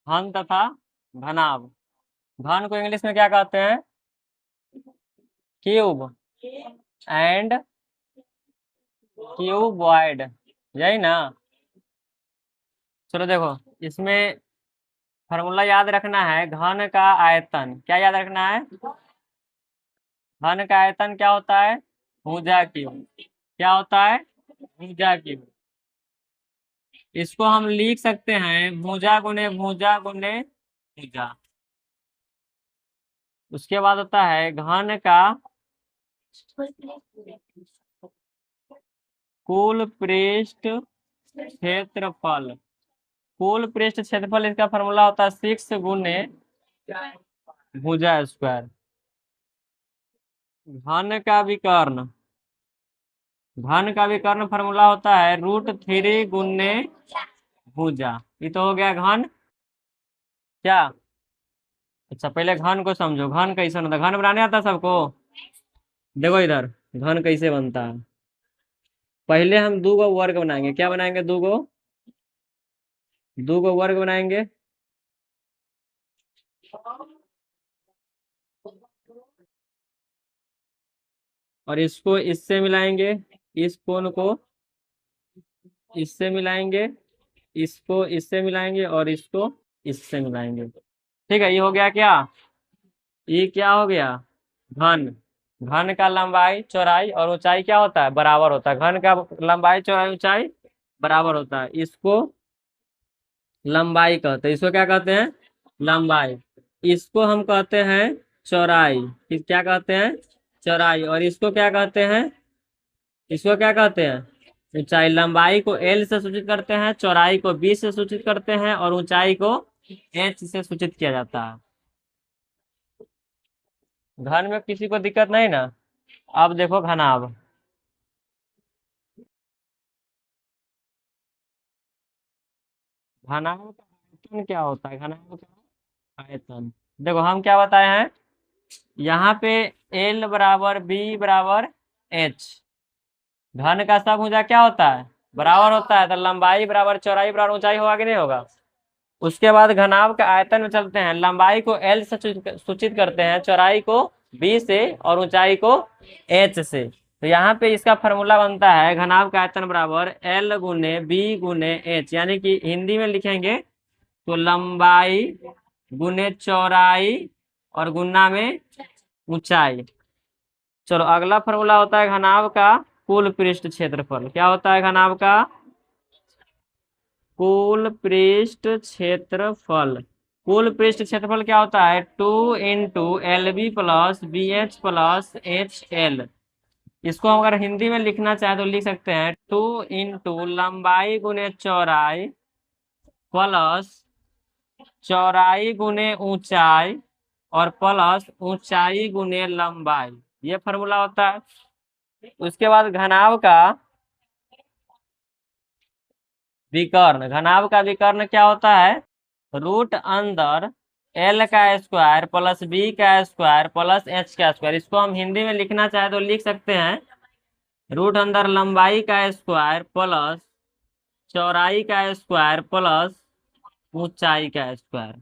घन तथा घनाभ। घन को इंग्लिश में क्या कहते हैं? क्यूब एंड क्यूबॉइड, यही ना। चलो देखो, इसमें फॉर्मूला याद रखना है। घन का आयतन क्या याद रखना है? घन का आयतन क्या होता है? भुजा क्यूब। क्या होता है? भुजा क्यूब। इसको हम लिख सकते हैं भुजा गुने भुजा गुने भुजा। उसके बाद होता है घन का कुल पृष्ठ क्षेत्रफल। कुल पृष्ठ क्षेत्रफल, इसका फॉर्मूला होता है 6 गुने भुजा स्क्वायर। घन का विकर्ण, घन का विकर्ण फॉर्मूला होता है √3 गुने भुजा। ये तो हो गया घन। क्या? अच्छा, पहले घन को समझो। घन कैसे होता है? घन बनाने आता है सबको? देखो इधर, घन कैसे बनता है। पहले हम दो गो वर्ग बनाएंगे। क्या बनाएंगे? दो गो वर्ग बनाएंगे। और इसको इससे मिलाएंगे, इस कोण को इससे मिलाएंगे, इसको इससे मिलाएंगे और इसको इससे मिलाएंगे। ठीक है, ये हो गया क्या? ये क्या हो गया? घन। घन का लंबाई चौड़ाई और ऊंचाई क्या होता है? बराबर होता है। घन का लंबाई चौड़ाई ऊंचाई बराबर होता है। इसको लंबाई कहते हैं। इसको क्या कहते हैं? लंबाई। इसको हम कहते हैं चौड़ाई। क्या कहते हैं? चौड़ाई। और इसको क्या कहते हैं? इसको क्या कहते हैं? ऊंचाई। लंबाई को L से सूचित करते हैं, चौड़ाई को B से सूचित करते हैं और ऊंचाई को H से सूचित किया जाता है। घन में किसी को दिक्कत नहीं ना? अब देखो घनाभ। घनाभ का आयतन क्या होता है? घनाभ का आयतन देखो, हम क्या बताए हैं यहाँ पे? L बराबर B बराबर H। घन का सब भुजा क्या होता है? बराबर होता है। तो लंबाई बराबर चौड़ाई बराबर ऊंचाई होगा कि नहीं होगा? उसके बाद घनाभ का आयतन में चलते हैं। लंबाई को L से सूचित करते हैं, चौड़ाई को B से और ऊंचाई को H से। तो यहाँ पे इसका फॉर्मूला बनता है घनाभ का आयतन बराबर L गुने B गुने H। यानी कि हिंदी में लिखेंगे तो लंबाई गुने चौड़ाई और गुना में ऊंचाई। चलो, अगला फॉर्मूला होता है घनाभ का कुल पृष्ठ क्षेत्रफल। क्या होता है घनाभ का? कुल पृष्ठ क्षेत्रफल। कुल पृष्ठ क्षेत्रफल क्या होता है? 2 × LB plus BH plus HL। इसको हम अगर हिंदी में लिखना चाहे तो लिख सकते हैं 2 × लंबाई गुने चौड़ाई प्लस चौड़ाई गुने ऊंचाई और प्लस ऊंचाई गुने लंबाई। ये फॉर्मूला होता है। उसके बाद घनाभ का विकर्ण। घनाभ का विकर्ण क्या होता है? रूट अंदर L का स्क्वायर प्लस B का स्क्वायर प्लस H का स्क्वायर। इसको हम हिंदी में लिखना चाहे तो लिख सकते हैं रूट अंदर लंबाई का स्क्वायर प्लस चौड़ाई का स्क्वायर प्लस ऊंचाई का स्क्वायर।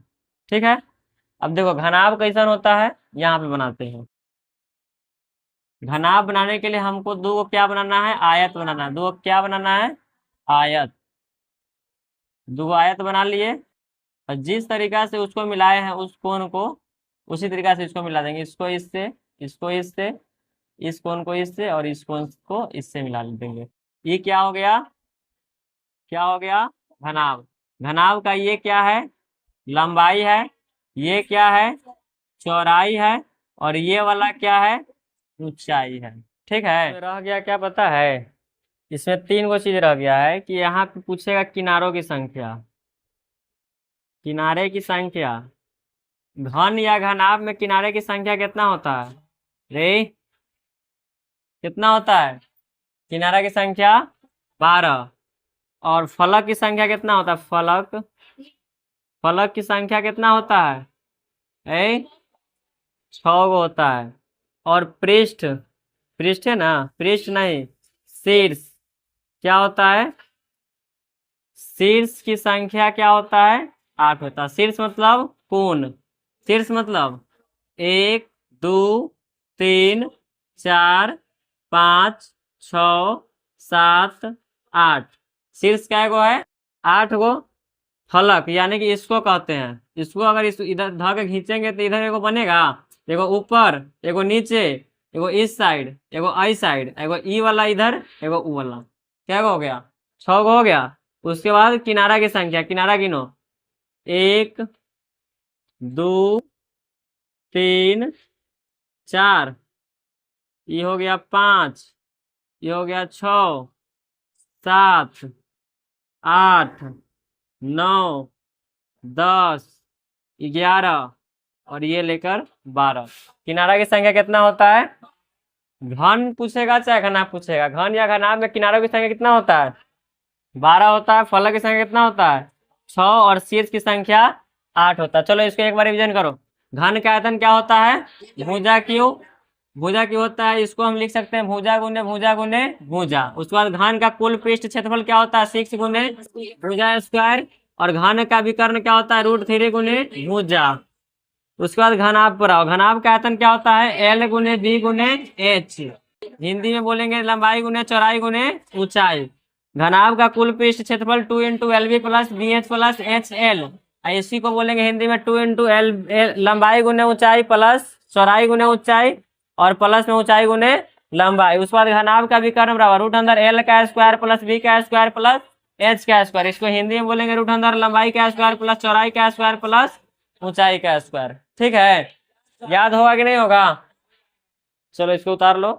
ठीक है। अब देखो घनाभ कैसन होता है, यहाँ पे बनाते हैं। घनाभ बनाने के लिए हमको दो को क्या बनाना है? आयत बनाना है। दो को क्या बनाना है? आयत। दो आयत बना लिए और जिस तरीका से उसको मिलाए हैं उस कोण को उसी तरीका से इसको मिला देंगे। इसको इससे, इसको इससे, इस कोण को इससे और इस कोण को इससे मिला देंगे। ये क्या हो गया? क्या हो गया? घनाभ। घनाभ का ये क्या है? लंबाई है। ये क्या है? चौड़ाई है। और ये वाला क्या है? ऊंचाई है। ठीक है। तो रह गया क्या पता है? इसमें तीन गो चीज रह गया है कि यहाँ पे पूछेगा किनारों की संख्या। किनारे की संख्या। घन या घनाभ में किनारे की संख्या कितना होता है रे? कितना होता है? किनारा की संख्या 12। और फलक की संख्या कितना होता है? फलक फलक की संख्या कितना होता है? 6 गो होता है। और पृष्ठ, पृष्ठ है ना, पृष्ठ नहीं, शीर्ष क्या होता है? शीर्ष की संख्या क्या होता है? 8 होता है। शीर्ष मतलब कोण, शीर्ष मतलब 1 2 3 4 5 6 7 8। शीर्ष क्या गो है? 8 गो फलक, यानी कि इसको कहते हैं। इसको अगर इस इधर धागे खींचेंगे तो इधर एगो बनेगा, एगो ऊपर, एगो नीचे, एगो इस साइड, एगो आई साइड, एगो ई वाला इधर, एगो ऊ वाला। क्या हो गया? 6 गो हो गया। उसके बाद किनारा की संख्या, किनारा गिनो, 1 2 3 4, ये हो गया 5, ये हो गया 6 7 8 9 10 11 और ये लेकर 12। किनारा की संख्या कितना होता है? घन पूछेगा चाहे घनाभ पूछेगा, घन या घनाभ में किनारों की संख्या कितना होता है? 12 होता है। फलक की संख्या कितना होता है? 6 और शीर्ष की संख्या 8 होता है। चलो इसको एक बार रिवीजन करो। घन का आयतन क्या होता है? भुजा क्यू, भुजा क्यू होता है। इसको हम लिख सकते हैं भुजा गुने भुजा गुने भुजा। उसके बाद घन का कुल पृष्ठ क्षेत्रफल क्या होता है? 6 गुने भुजा स्क्वायर। और घन का विकर्ण क्या होता है? √3 गुने भुजा। उसके बाद घनाभ पर आओ। घनाभ का आयतन क्या होता है? L गुने B गुने H। हिंदी में बोलेंगे लंबाई गुने चौड़ाई गुने ऊंचाई। घनाभ का कुल पृष्ठ क्षेत्रफल 2 × LB plus BH plus HL। इसी को बोलेंगे हिंदी में 2 × लंबाई गुने ऊंचाई प्लस चौड़ाई गुने ऊंचाई और प्लस में ऊंचाई गुने लंबाई। उसके बाद घनाभ का विकर्ण बराबर √L का स्क्वायर प्लस B का स्क्वायर प्लस H का स्क्वायर। इसको हिंदी में बोलेंगे √, लंबाई का स्क्वायर प्लस चौड़ाई का स्क्वायर प्लस ऊंचाई का स्क्वायर। ठीक है, याद होगा कि नहीं होगा? चलो इसको उतार लो।